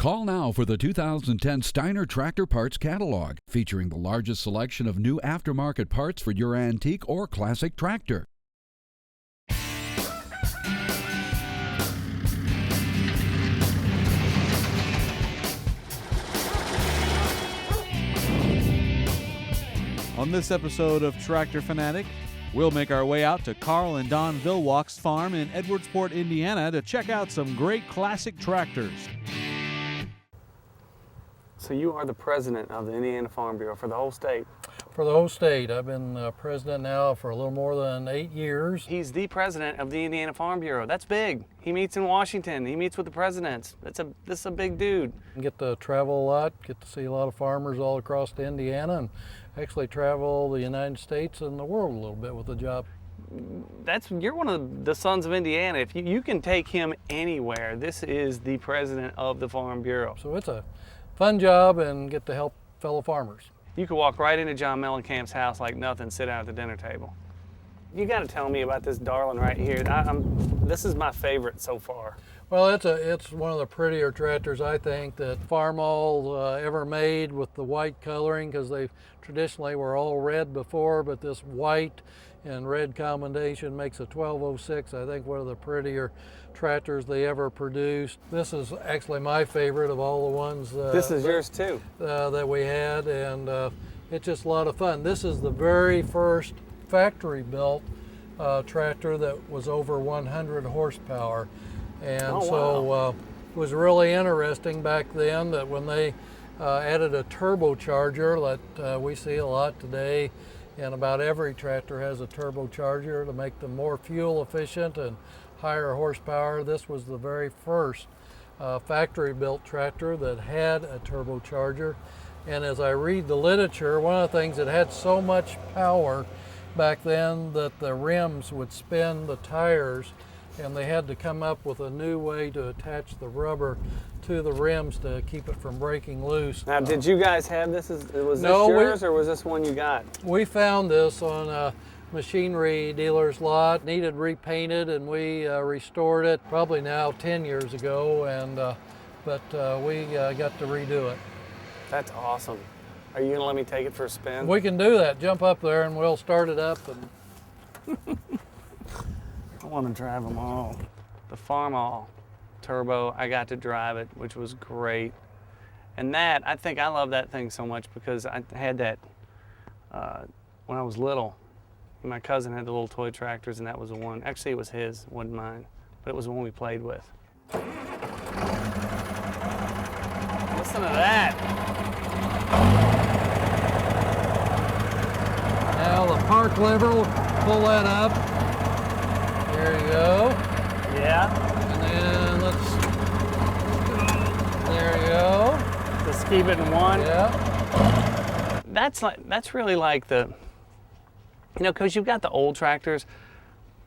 Call now for the 2010 Steiner Tractor Parts Catalog, featuring the largest selection of new aftermarket parts for your antique or classic tractor. On this episode of Tractor Fanatic, we'll make our way out to Carl and Don Villwocks farm in Edwardsport, Indiana to check out some great classic tractors. So you are the president of the Indiana Farm Bureau for the whole state? For the whole state. I've been president now for a little more than 8 years. He's the president of the Indiana Farm Bureau. That's big. He meets in Washington. He meets with the presidents. This is a big dude. Get to travel a lot, get to see a lot of farmers all across Indiana, and actually travel the United States and the world a little bit with the job. You're one of the sons of Indiana. If you can take him anywhere, this is the president of the Farm Bureau. So it's a fun job and get to help fellow farmers. You could walk right into John Mellencamp's house like nothing, sit down at the dinner table. You got to tell me about this darling right here. This is my favorite so far. Well, it's one of the prettier tractors, I think, that Farmall ever made, with the white coloring, because they traditionally were all red before, but this white and red combination makes a 1206, I think, one of the prettier tractors they ever produced. This is actually my favorite of all the ones. This is yours too. That we had, and it's just a lot of fun. This is the very first factory-built tractor that was over 100 horsepower. And it was really interesting back then that when they added a turbocharger that we see a lot today, and about every tractor has a turbocharger to make them more fuel efficient and higher horsepower. This was the very first factory-built tractor that had a turbocharger. And as I read the literature, one of the things that had so much power back then that the rims would spin the tires, and they had to come up with a new way to attach the rubber to the rims to keep it from breaking loose. Now, did you guys have this? Was this yours, or was this one you got? We found this on a machinery dealer's lot. Needed repainted, and we restored it probably now 10 years ago, and but we got to redo it. That's awesome. Are you gonna let me take it for a spin? We can do that. Jump up there and we'll start it up. And I want to drive them all. The Farmall Turbo, I got to drive it, which was great. And I think I love that thing so much because I had that when I was little. My cousin had the little toy tractors, and that was the one. Actually, it was his, wasn't mine, but it was the one we played with. Listen to that. Now the park lever, pull that up. There you go. Yeah. And then there you go. Just keep it in one. Yeah. That's really like because you've got the old tractors,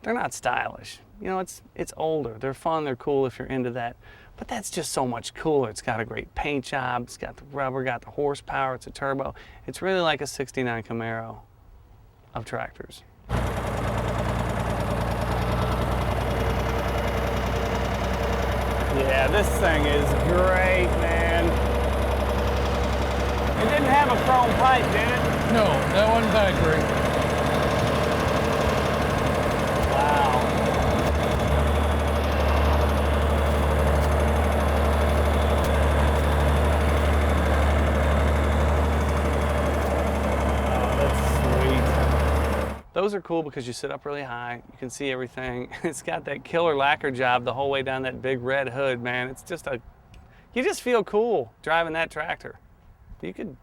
they're not stylish. It's older. They're fun, they're cool if you're into that. But that's just so much cooler. It's got a great paint job, it's got the rubber, got the horsepower, it's a turbo. It's really like a 69 Camaro of tractors. Yeah, this thing is great, man. It didn't have a chrome pipe, did it? No, that wasn't factory. Those are cool because you sit up really high, you can see everything. It's got that killer lacquer job the whole way down that big red hood, man. It's just you just feel cool driving that tractor. You could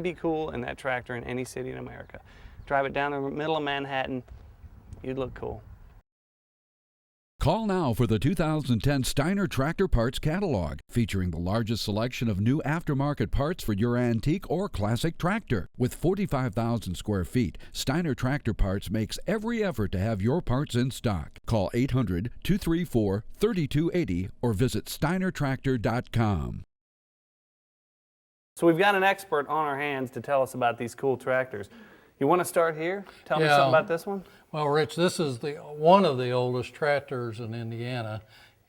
be cool in that tractor in any city in America. Drive it down the middle of Manhattan, you'd look cool. Call now for the 2010 Steiner Tractor Parts Catalog, featuring the largest selection of new aftermarket parts for your antique or classic tractor. With 45,000 square feet, Steiner Tractor Parts makes every effort to have your parts in stock. Call 800-234-3280 or visit steinertractor.com. So we've got an expert on our hands to tell us about these cool tractors. You want to start here? Tell me something about this one. Well, Rich, this is one of the oldest tractors in Indiana.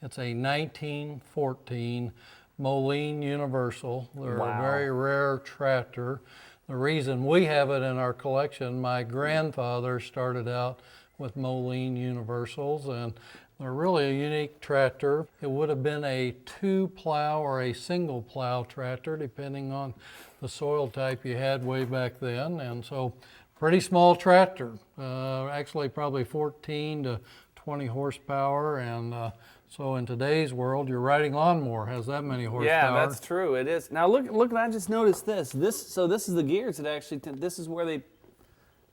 It's a 1914 Moline Universal. They're Wow. a very rare tractor. The reason we have it in our collection, my grandfather started out with Moline Universals, and they're really a unique tractor. It would have been a 2-plow or a single plow tractor, depending on the soil type you had way back then. And so pretty small tractor, actually probably 14 to 20 horsepower. And so in today's world, your riding lawnmower has that many horsepower. Yeah, that's true. It is. Now look! I just noticed this. So this is the gears that actually. This is where they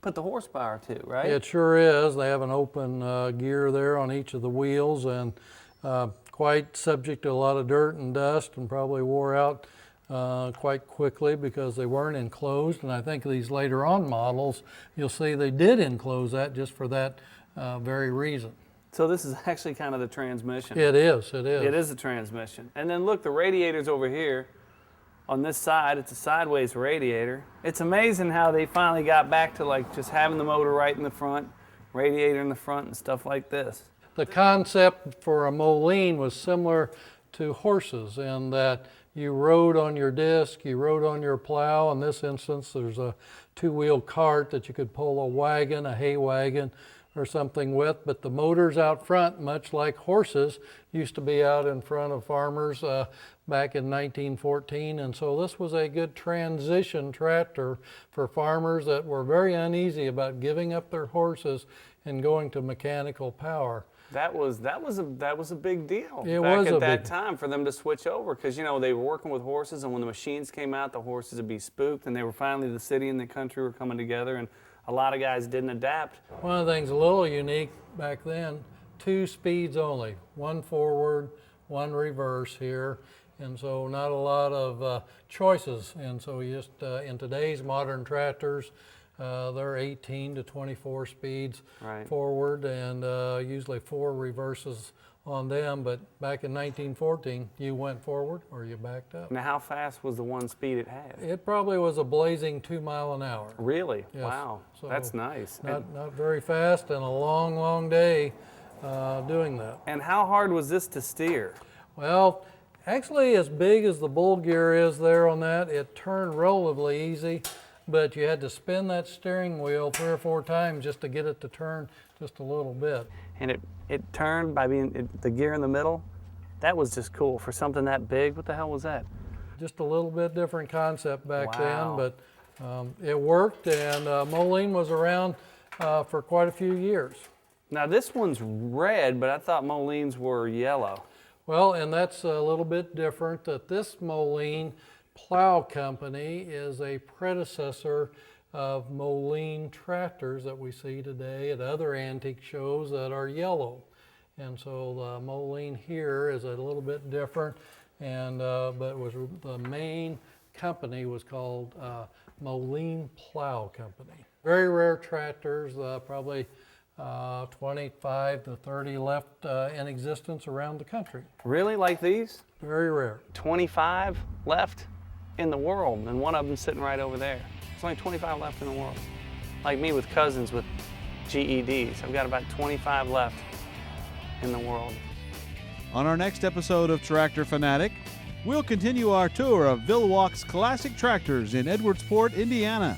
put the horsepower to, right? It sure is. They have an open gear there on each of the wheels, and quite subject to a lot of dirt and dust, and probably wore out quite quickly because they weren't enclosed. And I think these later on models, you'll see they did enclose that just for that very reason. So this is actually kind of the transmission. It is. It is. It is the transmission. And then look, the radiator's over here. On this side, it's a sideways radiator. It's amazing how they finally got back to like just having the motor right in the front, radiator in the front, and stuff like this. The concept for a Moline was similar to horses in that you rode on your disc, you rode on your plow. In this instance, there's a 2-wheel cart that you could pull a wagon, a hay wagon, or something with, but the motors out front, much like horses, used to be out in front of farmers back in 1914, and so this was a good transition tractor for farmers that were very uneasy about giving up their horses and going to mechanical power. That was a big deal It back was at a that big- time for them to switch over, because they were working with horses, and when the machines came out, the horses would be spooked, and they were finally, the city and the country were coming together, and a lot of guys didn't adapt. One of the things a little unique back then, 2 speeds only, 1 forward, 1 reverse here, and so not a lot of choices. And so you just in today's modern tractors, they're 18 to 24 speeds Right. forward, and usually 4 reverses on them. But back in 1914, you went forward or you backed up. Now, how fast was the 1 speed it had? It probably was a blazing 2 mile an hour. Really? Yes. Wow, So that's nice. Not very fast, and a long, long day doing that. And how hard was this to steer? Well, actually, as big as the bull gear is there on that, it turned relatively easy, but you had to spin that steering wheel 3 or 4 times just to get it to turn just a little bit. And it turned by being the gear in the middle. That was just cool for something that big. What the hell was that? Just a little bit different concept back Wow. then, but it worked, and Moline was around for quite a few years. Now this one's red, but I thought Molines were yellow. Well, and that's a little bit different, that this Moline Plow Company is a predecessor of Moline tractors that we see today at other antique shows that are yellow. And so the Moline here is a little bit different, and but the main company was called Moline Plow Company. Very rare tractors, probably 25 to 30 left in existence around the country. Really, like these? Very rare. 25 left in the world, and one of them sitting right over there. There's only 25 left in the world. Like me with cousins with GEDs, I've got about 25 left in the world. On our next episode of Tractor Fanatic, we'll continue our tour of Villwocks classic tractors in Edwardsport, Indiana.